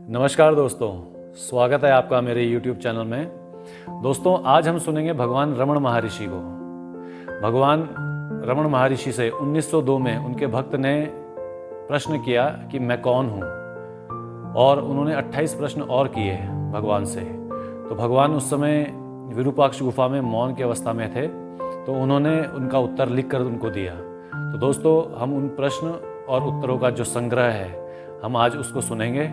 नमस्कार दोस्तों, स्वागत है आपका मेरे YouTube चैनल में। दोस्तों, आज हम सुनेंगे भगवान रमण महर्षि को। भगवान रमण महर्षि से 1902 में उनके भक्त ने प्रश्न किया कि मैं कौन हूँ, और उन्होंने 28 प्रश्न और किए भगवान से। तो भगवान उस समय विरूपाक्ष गुफा में मौन की अवस्था में थे, तो उन्होंने उनका उत्तर लिख कर उनको दिया। तो दोस्तों, हम उन प्रश्न और उत्तरों का जो संग्रह है, हम आज उसको सुनेंगे।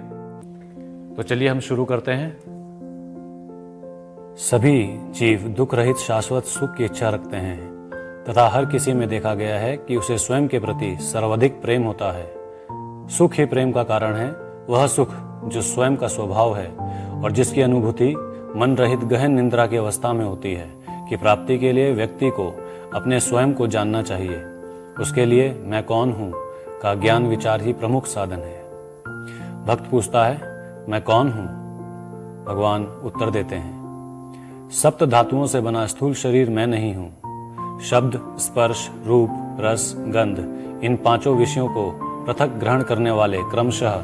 तो चलिए हम शुरू करते हैं। सभी जीव दुख रहित शाश्वत सुख की इच्छा रखते हैं तथा हर किसी में देखा गया है कि उसे स्वयं के प्रति सर्वाधिक प्रेम होता है। सुख ही प्रेम का कारण है, वह सुख जो स्वयं का स्वभाव है और जिसकी अनुभूति मन रहित गहन निंद्रा की अवस्था में होती है कि प्राप्ति के लिए व्यक्ति को अपने स्वयं को जानना चाहिए। उसके लिए मैं कौन हूँ का ज्ञान विचार ही प्रमुख साधन है। भक्त पूछता है, मैं कौन हूँ? भगवान उत्तर देते हैं, सप्त धातुओं से बना स्थूल शरीर मैं नहीं हूँ। शब्द, स्पर्श, रूप, रस, गंध, इन पांचों विषयों को पृथक ग्रहण करने वाले क्रमशः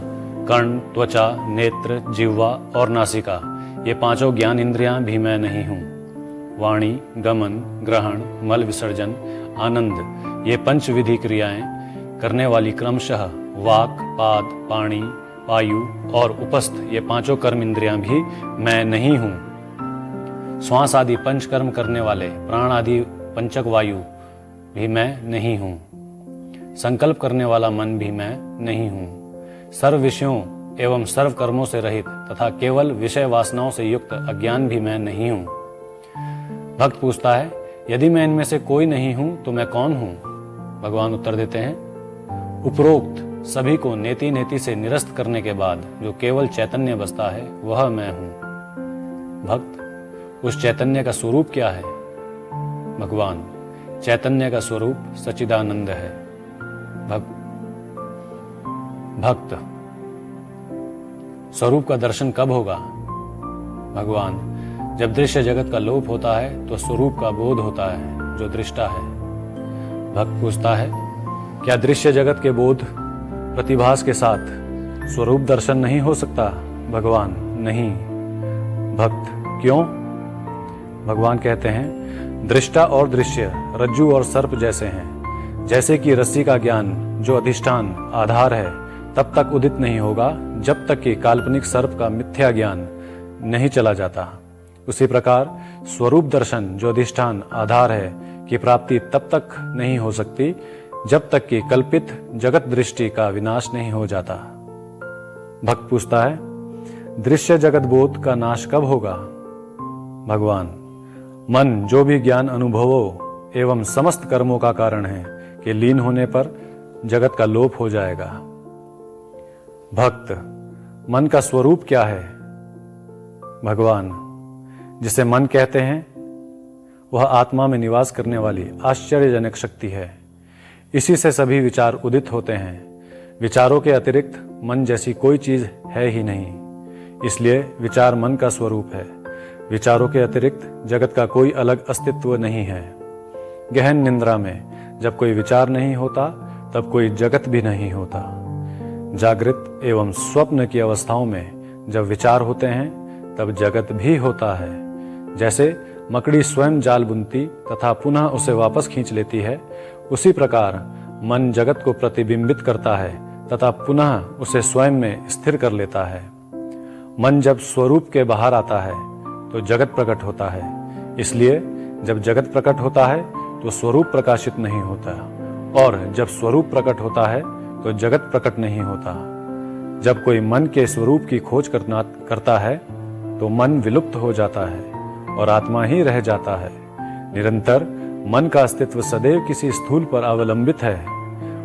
कर्ण, त्वचा, नेत्र, जिह्वा और नासिका, ये पांचों ज्ञान इंद्रियां भी मैं नहीं हूँ। वाणी, गमन, ग्रहण, मल विसर्जन, आनंद, ये पंचविधि क्रियाएं करने वाली क्रमशः वाक, पाद, पाणी, वायु और उपस्थ, ये पांचों कर्म इंद्रियां भी मैं नहीं हूँ। श्वास आदि पंच कर्म करने वाले प्राण आदि पंचक वायु भी मैं नहीं हूँ। संकल्प करने वाला मन भी मैं नहीं हूँ। सर्व विषयों एवं सर्व कर्मों से रहित तथा केवल विषय वासनाओं से युक्त अज्ञान भी मैं नहीं हूँ। भक्त पूछता है, यदि मैं इनमें से कोई नहीं हूँ तो मैं कौन हूँ? भगवान उत्तर देते हैं, उपरोक्त सभी को नेति नेति से निरस्त करने के बाद जो केवल चैतन्य बसता है वह मैं हूं। भक्त, उस चैतन्य का स्वरूप क्या है? भगवान, चैतन्य का स्वरूप सच्चिदानंद है। भक्त, स्वरूप का दर्शन कब होगा? भगवान, जब दृश्य जगत का लोप होता है तो स्वरूप का बोध होता है जो दृष्टा है। भक्त पूछता है, क्या दृश्य जगत के बोध प्रतिभास के साथ स्वरूप दर्शन नहीं हो सकता? भगवान, नहीं। भक्त, क्यों? भगवान कहते हैं, दृष्टा और दृश्य रज्जु और सर्प जैसे हैं। जैसे कि रस्सी का ज्ञान जो अधिष्ठान आधार है तब तक उदित नहीं होगा जब तक कि काल्पनिक सर्प का मिथ्या ज्ञान नहीं चला जाता, उसी प्रकार स्वरूप दर्शन जो अधिष्ठान आधार है की प्राप्ति तब तक नहीं हो सकती जब तक कि कल्पित जगत दृष्टि का विनाश नहीं हो जाता। भक्त पूछता है, दृश्य जगत बोध का नाश कब होगा? भगवान, मन जो भी ज्ञान अनुभवों एवं समस्त कर्मों का कारण है कि लीन होने पर जगत का लोप हो जाएगा। भक्त, मन का स्वरूप क्या है? भगवान, जिसे मन कहते हैं वह आत्मा में निवास करने वाली आश्चर्यजनक शक्ति है। इसी से सभी विचार उदित होते हैं। विचारों के अतिरिक्त मन जैसी कोई चीज है ही नहीं, इसलिए विचार मन का स्वरूप है। विचारों के अतिरिक्त जगत का कोई अलग अस्तित्व नहीं है। गहन निंद्रा में जब कोई विचार नहीं होता तब कोई जगत भी नहीं होता। जागृत एवं स्वप्न की अवस्थाओं में जब विचार होते हैं तब जगत भी होता है। जैसे मकड़ी स्वयं जाल बुनती तथा पुनः उसे वापस खींच लेती है, उसी प्रकार मन जगत को प्रतिबिंबित करता है तथा पुनः उसे स्वयं में स्थिर कर लेता है। मन जब स्वरूप के बाहर आता है तो जगत प्रकट होता है। इसलिए जब जगत प्रकट होता है तो स्वरूप प्रकाशित नहीं होता, और जब स्वरूप प्रकट होता है तो जगत प्रकट नहीं होता। जब कोई मन के स्वरूप की खोज करता है तो मन विलुप्त हो जाता है और आत्मा ही रह जाता है। निरंतर मन का अस्तित्व सदैव किसी स्थूल पर अवलंबित है।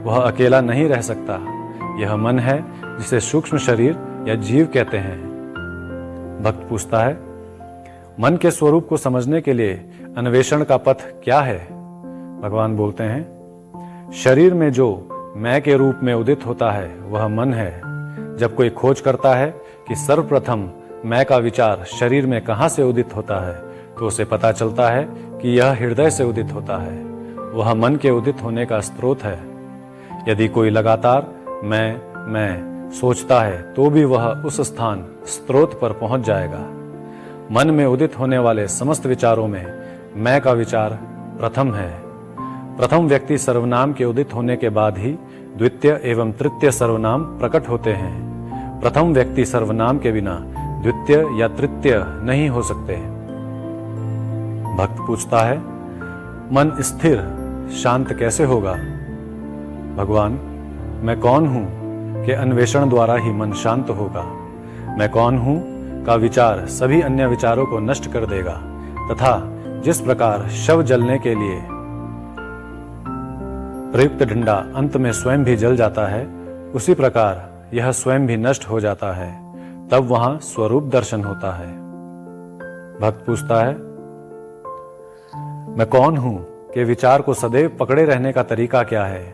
वह अकेला नहीं रह सकता। यह मन है जिसे सूक्ष्म शरीर या जीव कहते हैं। भक्त पूछता है, मन के स्वरूप को समझने के लिए अन्वेषण का पथ क्या है? भगवान बोलते हैं, शरीर में जो मैं के रूप में उदित होता है वह मन है। जब कोई खोज करता है कि सर्वप्रथम मैं का विचार शरीर में कहाँ से उदित होता है तो उसे पता चलता है कि यह हृदय से उदित होता है। वह मन के उदित होने का स्रोत है। यदि कोई लगातार मैं सोचता है तो भी वह उस स्थान स्रोत पर पहुंच जाएगा। मन में उदित होने वाले समस्त विचारों में मैं का विचार प्रथम है। प्रथम व्यक्ति सर्वनाम के उदित होने के बाद ही द्वितीय एवं तृतीय सर्वनाम प्रकट होते हैं। प्रथम व्यक्ति सर्वनाम के बिना द्वितीय या तृतीय नहीं हो सकते। भक्त पूछता है, मन स्थिर शांत कैसे होगा? भगवान, मैं कौन हूं कि अन्वेषण द्वारा ही मन शांत होगा। मैं कौन हूं का विचार सभी अन्य विचारों को नष्ट कर देगा, तथा जिस प्रकार शव जलने के लिए प्रयुक्त डंडा अंत में स्वयं भी जल जाता है, उसी प्रकार यह स्वयं भी नष्ट हो जाता है। तब वहां स्वरूप दर्शन होता है। भक्त पूछता है, मैं कौन हूं कि विचार को सदैव पकड़े रहने का तरीका क्या है?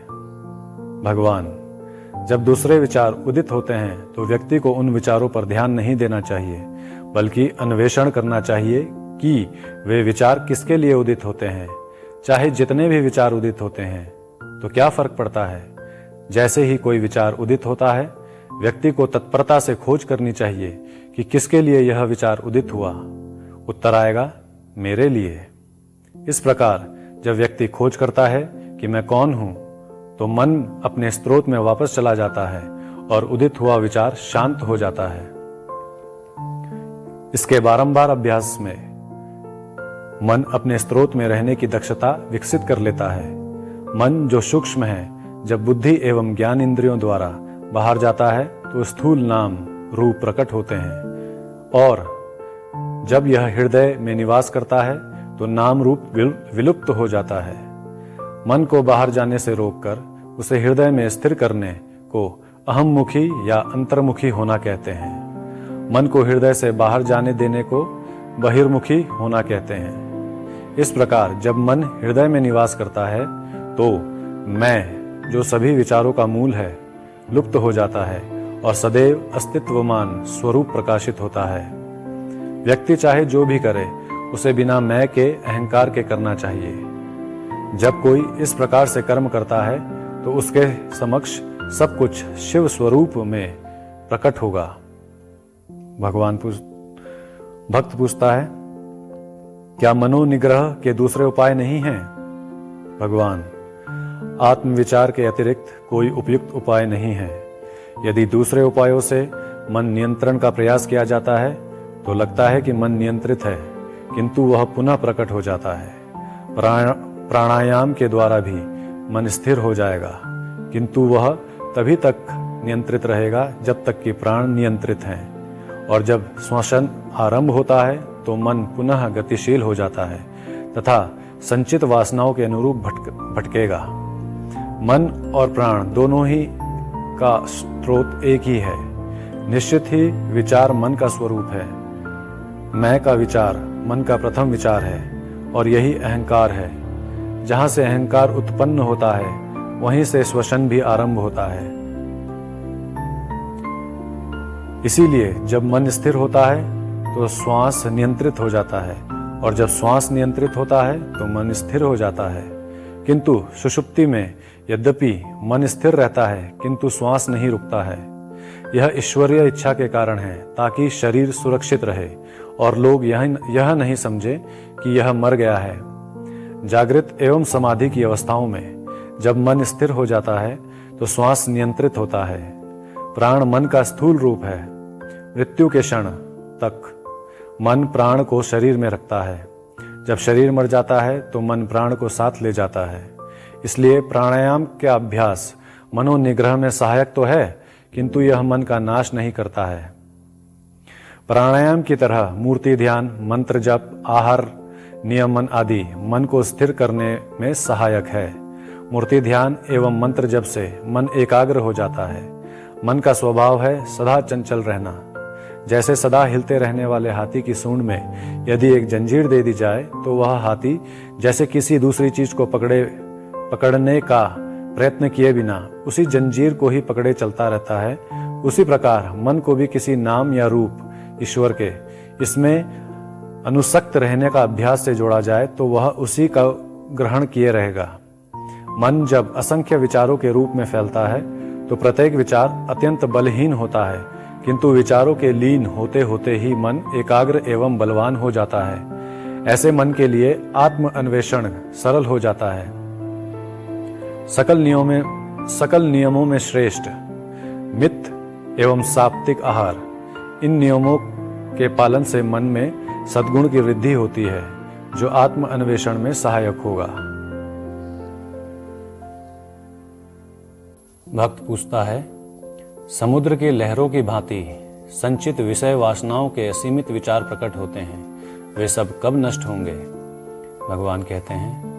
भगवान, जब दूसरे विचार उदित होते हैं तो व्यक्ति को उन विचारों पर ध्यान नहीं देना चाहिए, बल्कि अन्वेषण करना चाहिए कि वे विचार किसके लिए उदित होते हैं। चाहे जितने भी विचार उदित होते हैं तो क्या फर्क पड़ता है। जैसे ही कोई विचार उदित होता है, व्यक्ति को तत्परता से खोज करनी चाहिए कि किसके लिए यह विचार उदित हुआ। उत्तर आएगा, मेरे लिए। इस प्रकार जब व्यक्ति खोज करता है कि मैं कौन हूं, तो मन अपने स्रोत में वापस चला जाता है और उदित हुआ विचार शांत हो जाता है। इसके बारंबार अभ्यास में मन अपने स्रोत में रहने की दक्षता विकसित कर लेता है। मन जो सूक्ष्म है, जब बुद्धि एवं ज्ञान इंद्रियों द्वारा बाहर जाता है तो स्थूल नाम रूप प्रकट होते हैं, और जब यह हृदय में निवास करता है तो नाम रूप विलुप्त हो जाता है। मन को बाहर जाने से रोककर उसे हृदय में स्थिर करने को अहममुखी या अंतर्मुखी होना कहते हैं। मन को हृदय से बाहर जाने देने को बहिर्मुखी होना कहते हैं। इस प्रकार जब मन हृदय में निवास करता है तो मैं, जो सभी विचारों का मूल है, लुप्त हो जाता है और सदैव अस्तित्वमान स्वरूप प्रकाशित होता है। व्यक्ति चाहे जो भी करे, उसे बिना मैं के अहंकार के करना चाहिए। जब कोई इस प्रकार से कर्म करता है तो उसके समक्ष सब कुछ शिव स्वरूप में प्रकट होगा। भक्त पूछता है, क्या मनोनिग्रह के दूसरे उपाय नहीं हैं? भगवान, आत्मविचार के अतिरिक्त कोई उपयुक्त उपाय नहीं है। यदि दूसरे उपायों से मन नियंत्रण का प्रयास किया जाता है तो लगता है कि मन नियंत्रित है, किंतु वह पुनः प्रकट हो जाता है। प्राणायाम के द्वारा भी मन स्थिर हो जाएगा, किंतु वह तभी तक नियंत्रित रहेगा जब तक कि प्राण नियंत्रित हैं, और जब श्वसन आरंभ होता है तो मन पुनः गतिशील हो जाता है तथा संचित वासनाओं के अनुरूप भटकेगा। मन और प्राण दोनों ही का स्रोत एक ही है। निश्चित ही विचार मन का स्वरूप है। मैं का विचार मन का प्रथम विचार है और यही अहंकार है। जहां से अहंकार उत्पन्न होता है वहीं से श्वसन भी आरंभ होता है। इसीलिए जब मन स्थिर होता है तो श्वास नियंत्रित हो जाता है, और जब श्वास नियंत्रित होता है तो मन स्थिर हो जाता है। किंतु सुषुप्ति में यद्यपि मन स्थिर रहता है किंतु श्वास नहीं रुकता है। यह ईश्वरीय इच्छा के कारण है, ताकि शरीर सुरक्षित रहे और लोग यह नहीं समझे कि यह मर गया है। जागृत एवं समाधि की अवस्थाओं में जब मन स्थिर हो जाता है तो श्वास नियंत्रित होता है। प्राण मन का स्थूल रूप है। मृत्यु के क्षण तक मन प्राण को शरीर में रखता है। जब शरीर मर जाता है तो मन प्राण को साथ ले जाता है। इसलिए प्राणायाम का अभ्यास मनोनिग्रह में सहायक तो है, किंतु यह मन का नाश नहीं करता है। प्राणायाम की तरह मूर्ति ध्यान, मंत्र जप, आहार नियमन आदि मन को स्थिर करने में सहायक है। मूर्ति ध्यान एवं मंत्र जप से मन एकाग्र हो जाता है। मन का स्वभाव है सदा चंचल रहना। जैसे सदा हिलते रहने वाले हाथी की सूंड में यदि एक जंजीर दे दी जाए तो वह हाथी जैसे किसी दूसरी चीज को पकड़ने का प्रयत्न किए बिना उसी जंजीर को ही पकड़े चलता रहता है, उसी प्रकार मन को भी किसी नाम या रूप ईश्वर के इसमें अनुसक्त रहने का अभ्यास से जोड़ा जाए तो वह उसी का ग्रहण किए रहेगा। मन जब असंख्य विचारों के रूप में फैलता है तो प्रत्येक विचार अत्यंत बलहीन होता है, किंतु विचारों के लीन होते होते ही मन एकाग्र एवं बलवान हो जाता है। ऐसे मन के लिए आत्म अन्वेषण सरल हो जाता है। सकल नियमों में श्रेष्ठ मित एवं सात्विक आहार, इन नियमों के पालन से मन में सद्गुण की वृद्धि होती है, जो आत्म अन्वेषण में सहायक होगा। भक्त पूछता है, समुद्र की लहरों की भांति संचित विषय वासनाओं के असीमित विचार प्रकट होते हैं, वे सब कब नष्ट होंगे? भगवान कहते हैं,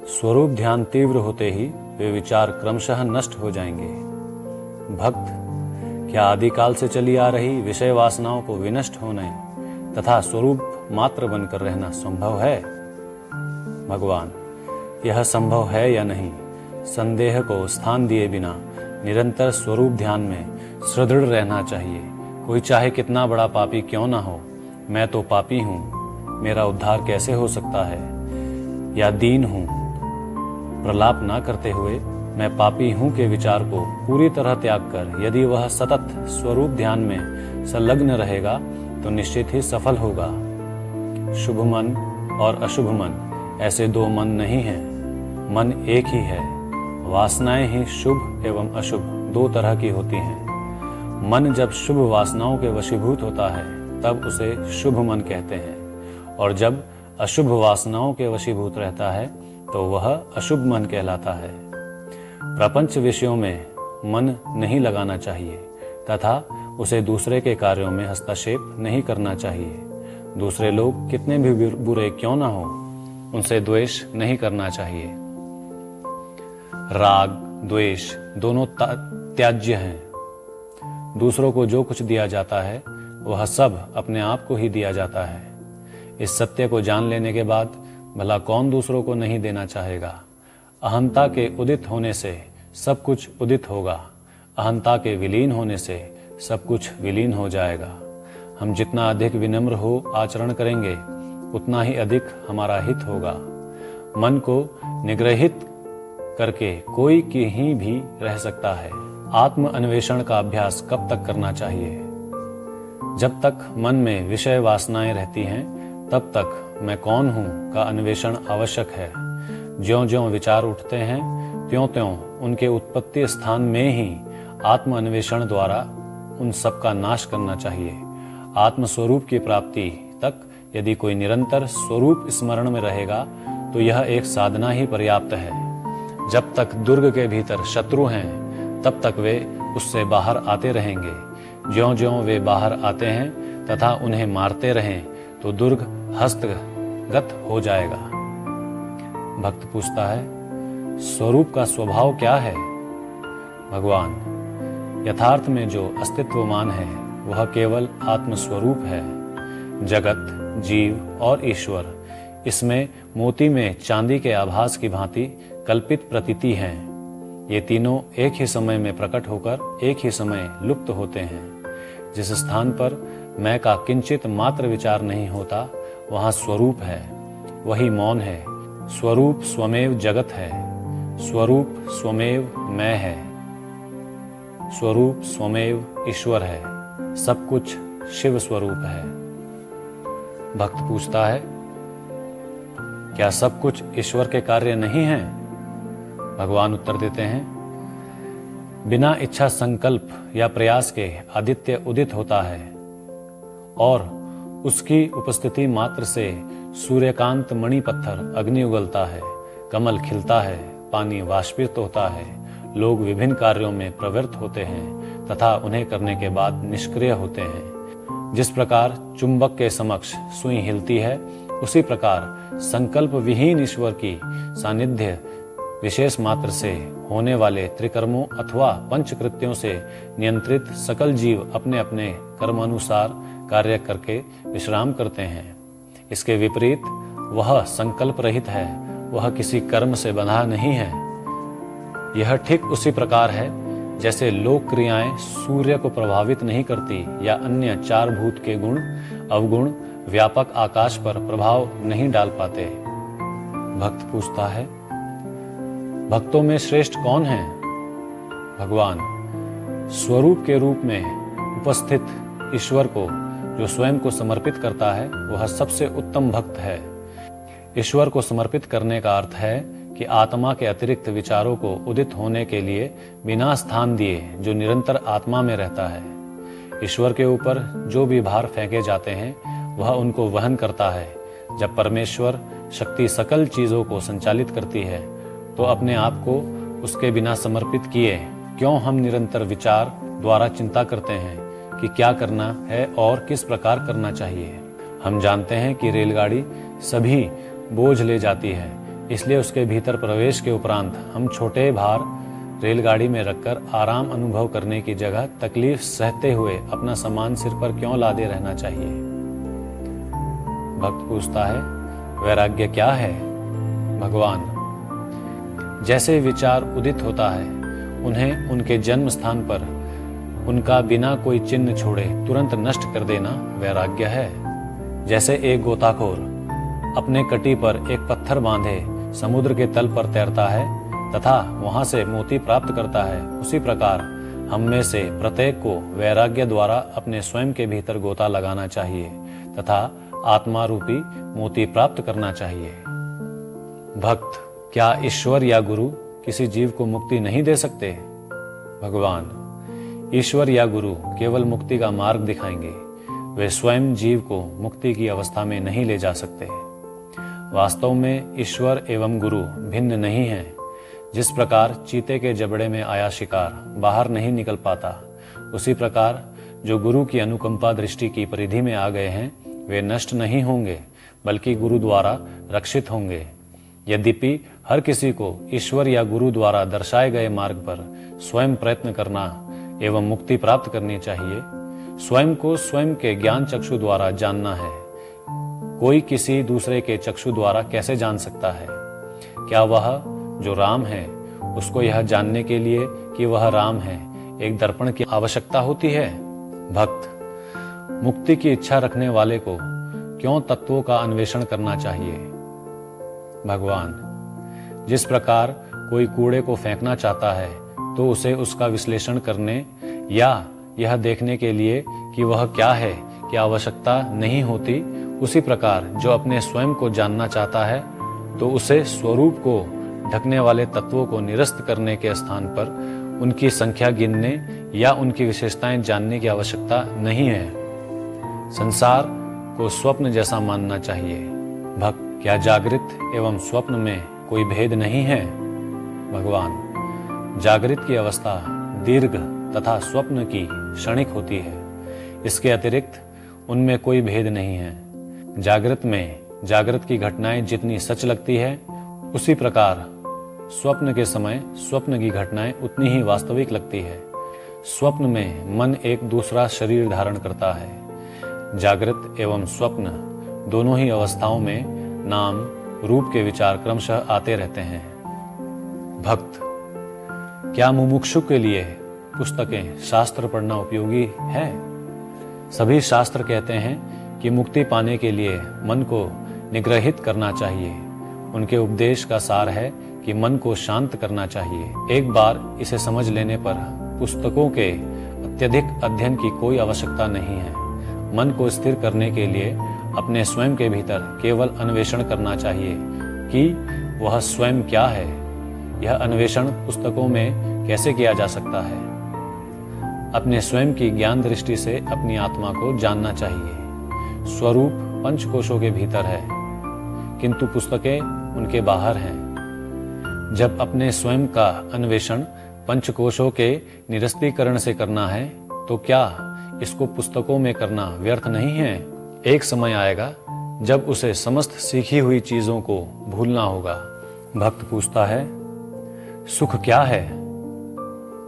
स्वरूप ध्यान तीव्र होते ही वे विचार क्रमशः नष्ट हो जाएंगे। भक्त, क्या आदिकाल से चली आ रही विषय वासनाओं को विनष्ट होने तथा स्वरूप मात्र बनकर रहना संभव है? भगवान, यह संभव है या नहीं, संदेह को स्थान दिए बिना निरंतर स्वरूप ध्यान में सुदृढ़ रहना चाहिए। कोई चाहे कितना बड़ा पापी क्यों ना हो, मैं तो पापी हूँ, मेरा उद्धार कैसे हो सकता है? या दीन हूँ, प्रलाप ना करते हुए मैं पापी हूँ के विचार को पूरी तरह त्याग कर यदि वह सतत स्वरूप ध्यान में संलग्न रहेगा तो निश्चित ही सफल होगा। शुभ मन और अशुभ मन ऐसे दो मन नहीं हैं, मन एक ही है। वासनाएं ही शुभ एवं अशुभ दो तरह की होती हैं। मन जब शुभ वासनाओं के वशीभूत होता है तब उसे शुभ मन कहते हैं, और जब अशुभ वासनाओं के वशीभूत रहता है तो वह अशुभ मन कहलाता है। प्रपंच विषयों में मन नहीं लगाना चाहिए तथा उसे दूसरे के कार्यों में हस्तक्षेप नहीं करना चाहिए। दूसरे लोग कितने भी बुरे क्यों ना हो, उनसे द्वेष नहीं करना चाहिए। राग द्वेष दोनों त्याज्य हैं। दूसरों को जो कुछ दिया जाता है वह सब अपने आप को ही दिया जाता है। इस सत्य को जान लेने के बाद भला कौन दूसरों को नहीं देना चाहेगा। अहंता के उदित होने से सब कुछ उदित होगा, अहंता के विलीन होने से सब कुछ विलीन हो जाएगा। हम जितना अधिक विनम्र हो आचरण करेंगे उतना ही अधिक हमारा हित होगा। मन को निग्रहित करके कोई कहीं भी रह सकता है। आत्म अन्वेषण का अभ्यास कब तक करना चाहिए? जब तक मन में विषय वासनाएं रहती हैं तब तक मैं कौन हूं का अन्वेषण आवश्यक है। ज्यों-ज्यों विचार उठते हैं त्यों-त्यों उनके उत्पत्ति स्थान में ही आत्म अन्वेषण द्वारा उन सब का नाश करना चाहिए। आत्म स्वरूप की प्राप्ति तक यदि कोई निरंतर स्वरूप स्मरण में रहेगा तो यह एक साधना ही पर्याप्त है। जब तक दुर्ग के भीतर शत्रु हैं तब तक वे उससे बाहर आते रहेंगे। ज्यों-ज्यों वे बाहर आते हैं तथा उन्हें मारते रहें तो दुर्ग हस्तगत हो जाएगा। भक्त पूछता है, स्वरूप का स्वभाव क्या है? भगवान, यथार्थ में जो अस्तित्वमान है वह केवल आत्मस्वरूप है। जगत, जीव और ईश्वर, इसमें मोती में चांदी के आभास की भांति कल्पित प्रतीति हैं। ये तीनों एक ही समय में प्रकट होकर एक ही समय लुप्त होते हैं। जिस स्थान पर मैं का किंचित मात्र विचार नहीं होता वहां स्वरूप है, वही मौन है। स्वरूप स्वमेव जगत है, स्वरूप स्वमेव मैं है, स्वरूप स्वमेव ईश्वर है, सब कुछ शिव स्वरूप है। भक्त पूछता है, क्या सब कुछ ईश्वर के कार्य नहीं हैं? भगवान उत्तर देते हैं, बिना इच्छा संकल्प या प्रयास के आदित्य उदित होता है और उसकी उपस्थिति मात्र से सूर्यकांत मणि पत्थर अग्नि उगलता है, कमल खिलता है, पानी वाष्पित होता है, लोग विभिन्न कार्यों में प्रवृत्त होते हैं तथा उन्हें करने के बाद निष्क्रिय होते हैं। जिस प्रकार चुंबक के समक्ष सुई हिलती है, उसी प्रकार संकल्प विहीन ईश्वर की सानिध्य विशेष मात्र से होने वाले त्रिकर्मों अथवा पंचकृत्यों से नियंत्रित सकल जीव अपने अपने कर्मानुसार कार्य करके विश्राम करते हैं। इसके विपरीत वह संकल्प रहित है, वह किसी कर्म से बंधा नहीं है। यह ठीक उसी प्रकार है जैसे लोक क्रियाएं सूर्य को प्रभावित नहीं करती या अन्य चार भूत के गुण अवगुण व्यापक आकाश पर प्रभाव नहीं डाल पाते। भक्त पूछता है, भक्तों में श्रेष्ठ कौन है? भगवान, स्वरूप के रूप में उपस्थित ईश्वर को जो स्वयं को समर्पित करता है वह सबसे उत्तम भक्त है। ईश्वर को समर्पित करने का अर्थ है कि आत्मा के अतिरिक्त विचारों को उदित होने के लिए बिना स्थान दिए जो निरंतर आत्मा में रहता है। ईश्वर के ऊपर जो भी भार फेंके जाते हैं वह उनको वहन करता है। जब परमेश्वर शक्ति सकल चीजों को संचालित करती है तो अपने आप को उसके बिना समर्पित किए क्यों हम निरंतर विचार द्वारा चिंता करते हैं कि क्या करना है और किस प्रकार करना चाहिए। हम जानते हैं कि रेलगाड़ी सभी बोझ ले जाती है, इसलिए उसके भीतर प्रवेश के उपरांत हम छोटे भार रेलगाड़ी में रखकर आराम अनुभव करने की जगह तकलीफ सहते हुए अपना सामान सिर पर क्यों लादे रहना चाहिए। भक्त पूछता है, वैराग्य क्या है? भगवान, जैसे विचार उदित होता है उन्हें उनके जन्म स्थान पर उनका बिना कोई चिन्ह छोड़े तुरंत नष्ट कर देना वैराग्य है। जैसे एक गोताखोर अपने कटी पर एक पत्थर बांधे समुद्र के तल पर तैरता है तथा वहां से मोती प्राप्त करता है, उसी प्रकार हम में से प्रत्येक को वैराग्य द्वारा अपने स्वयं के भीतर गोता लगाना चाहिए तथा आत्मा रूपी मोती प्राप्त करना चाहिए। भक्त, क्या ईश्वर या गुरु किसी जीव को मुक्ति नहीं दे सकते? भगवान, ईश्वर या गुरु केवल मुक्ति का मार्ग दिखाएंगे, वे स्वयं जीव को मुक्ति की अवस्था में नहीं ले जा सकते। वास्तव में ईश्वर एवं गुरु भिन्न नहीं है। जिस प्रकार चीते के जबड़े में आया शिकार बाहर नहीं निकल पाता, उसी प्रकार जो गुरु की अनुकंपा दृष्टि की परिधि में आ गए हैं वे नष्ट नहीं होंगे बल्कि गुरु द्वारा रक्षित होंगे। यद्यपि हर किसी को ईश्वर या गुरु द्वारा दर्शाए गए मार्ग पर स्वयं प्रयत्न करना एवं मुक्ति प्राप्त करनी चाहिए। स्वयं को स्वयं के ज्ञान चक्षु द्वारा जानना है। कोई किसी दूसरे के चक्षु द्वारा कैसे जान सकता है? क्या वह जो राम है उसको यह जानने के लिए कि वह राम है एक दर्पण की आवश्यकता होती है? भक्त, मुक्ति की इच्छा रखने वाले को क्यों तत्वों का अन्वेषण करना चाहिए? भगवान, जिस प्रकार कोई कूड़े को फेंकना चाहता है तो उसे उसका विश्लेषण करने या यह देखने के लिए कि वह क्या है की आवश्यकता नहीं होती, उसी प्रकार जो अपने स्वयं को जानना चाहता है तो उसे स्वरूप को ढकने वाले तत्वों को निरस्त करने के स्थान पर उनकी संख्या गिनने या उनकी विशेषताएं जानने की आवश्यकता नहीं है। संसार को स्वप्न जैसा मानना चाहिए। भक्त, क्या जागृत एवं स्वप्न में कोई भेद नहीं है? भगवान, जागृत की अवस्था दीर्घ तथा स्वप्न की क्षणिक होती है। इसके अतिरिक्त उनमें कोई भेद नहीं है। जागृत में जागृत की घटनाएं जितनी सच लगती है उसी प्रकार स्वप्न के समय स्वप्न की घटनाएं उतनी ही वास्तविक लगती है। स्वप्न में मन एक दूसरा शरीर धारण करता है। जागृत एवं स्वप्न दोनों ही अवस्थाओं में नाम रूप के विचार क्रमशः आते रहते हैं। भक्त, क्या मुमुक्षु के लिए पुस्तकें शास्त्र पढ़ना उपयोगी है? सभी शास्त्र कहते हैं कि मुक्ति पाने के लिए मन को निग्रहित करना चाहिए। उनके उपदेश का सार है कि मन को शांत करना चाहिए। एक बार इसे समझ लेने पर पुस्तकों के अत्यधिक अध्ययन की कोई आवश्यकता नहीं है। मन को स्थिर करने के लिए अपने स्वयं के भीतर केवल अन्वेषण करना चाहिए कि वह स्वयं क्या है। यह अन्वेषण पुस्तकों में कैसे किया जा सकता है? अपने स्वयं की ज्ञान दृष्टि से अपनी आत्मा को जानना चाहिए। स्वरूप पंचकोशों के भीतर है किंतु पुस्तकें उनके बाहर हैं। जब अपने स्वयं का अन्वेषण पंचकोशों के निरस्तीकरण से करना है तो क्या इसको पुस्तकों में करना व्यर्थ नहीं है? एक समय आएगा जब उसे समस्त सीखी हुई चीजों को भूलना होगा। भक्त पूछता है, सुख क्या है?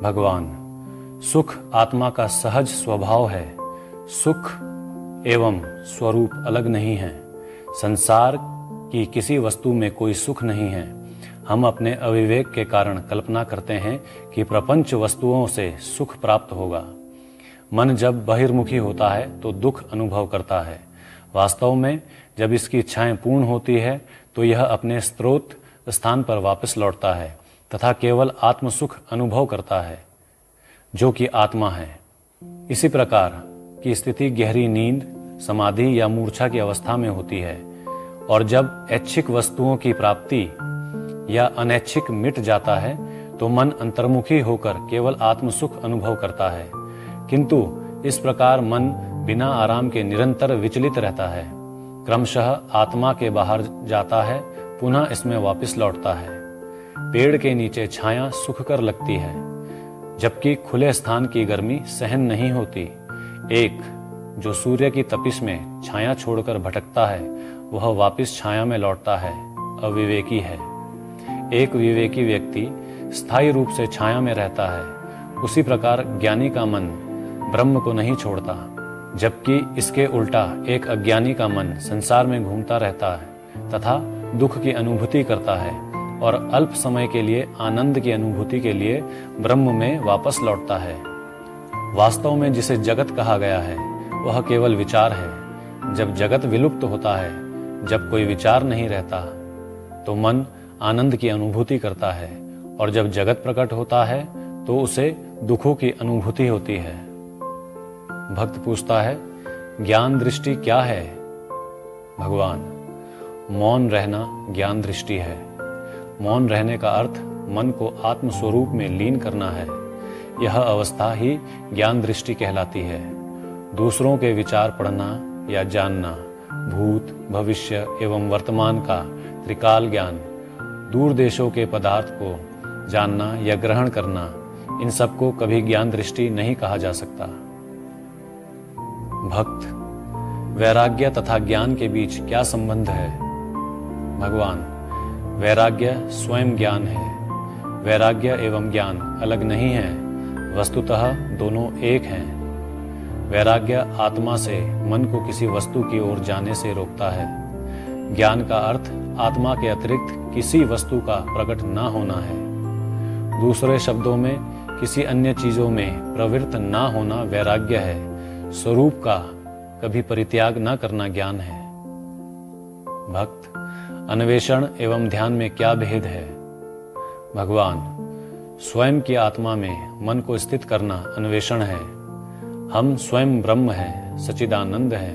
भगवान, सुख आत्मा का सहज स्वभाव है। सुख एवं स्वरूप अलग नहीं है। संसार की किसी वस्तु में कोई सुख नहीं है। हम अपने अविवेक के कारण कल्पना करते हैं कि प्रपंच वस्तुओं से सुख प्राप्त होगा। मन जब बहिर्मुखी होता है तो दुख अनुभव करता है। वास्तव में जब इसकी इच्छाएं पूर्ण होती है तो यह अपने स्रोत स्थान पर वापस लौटता है तथा केवल आत्मसुख अनुभव करता है। जो कि आत्मा है। इसी प्रकार की स्थिति गहरी नींद, समाधि या मूर्छा की अवस्था में होती है, और जब ऐच्छिक वस्तुओं की प्राप्ति या अनैच्छिक मिट जाता है तो मन अंतर्मुखी होकर केवल आत्म सुख अनुभव करता है। किंतु इस प्रकार मन बिना आराम के निरंतर विचलित रहता है, क्रमशः आत्मा के बाहर जाता है, पुनः इसमें वापस लौटता है। पेड़ के नीचे छाया सुखकर लगती है, जबकि खुले स्थान की गर्मी सहन नहीं होती। एक जो सूर्य की तपिश में छाया छोड़कर भटकता है, वह वापस छाया में लौटता है, अविवेकी है। एक विवेकी व्यक्ति स्थायी रूप से छाया में रहता है। उसी प्रकार ज्ञानी का मन ब्रह्म को नहीं छोड़ता, जबकि इसके उल्टा एक अज्ञानी का मन संसार में घूमता रहता है तथा दुख की अनुभूति करता है और अल्प समय के लिए आनंद की अनुभूति के लिए ब्रह्म में वापस लौटता है। वास्तव में जिसे जगत कहा गया है वह केवल विचार है। जब जगत विलुप्त होता है, जब कोई विचार नहीं रहता, तो मन आनंद की अनुभूति करता है, और जब जगत प्रकट होता है तो उसे दुखों की अनुभूति होती है। भक्त पूछता है, ज्ञान दृष्टि क्या है? भगवान, मौन रहना ज्ञान दृष्टि है। मौन रहने का अर्थ मन को आत्म स्वरूप में लीन करना है। यह अवस्था ही ज्ञान दृष्टि कहलाती है। दूसरों के विचार पढ़ना या जानना, भूत, भविष्य एवं वर्तमान का त्रिकाल ज्ञान, दूर देशों के पदार्थ को जानना या ग्रहण करना, इन सबको कभी ज्ञान दृष्टि नहीं कहा जा सकता। भक्त, वैराग्य तथा ज्ञान के बीच क्या संबंध है? भगवान, वैराग्य स्वयं ज्ञान है। वैराग्य एवं ज्ञान अलग नहीं है, वस्तुतः दोनों एक हैं। वैराग्य आत्मा से मन को किसी वस्तु की ओर जाने से रोकता है। ज्ञान का अर्थ आत्मा के अतिरिक्त किसी वस्तु का प्रकट न होना है। दूसरे शब्दों में, किसी अन्य चीजों में प्रवृत्त न होना वैराग्य है। स्वरूप का कभी परित्याग न करना ज्ञान है। भक्त, अन्वेषण एवं ध्यान में क्या भेद है? भगवान, स्वयं की आत्मा में मन को स्थित करना अन्वेषण है। हम स्वयं ब्रह्म हैं, सच्चिदानंद हैं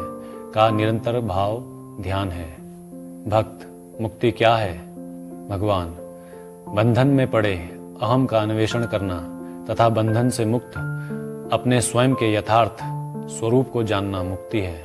का निरंतर भाव ध्यान है। भक्त, मुक्ति क्या है? भगवान, बंधन में पड़े अहम का अन्वेषण करना तथा बंधन से मुक्त अपने स्वयं के यथार्थ स्वरूप को जानना मुक्ति है।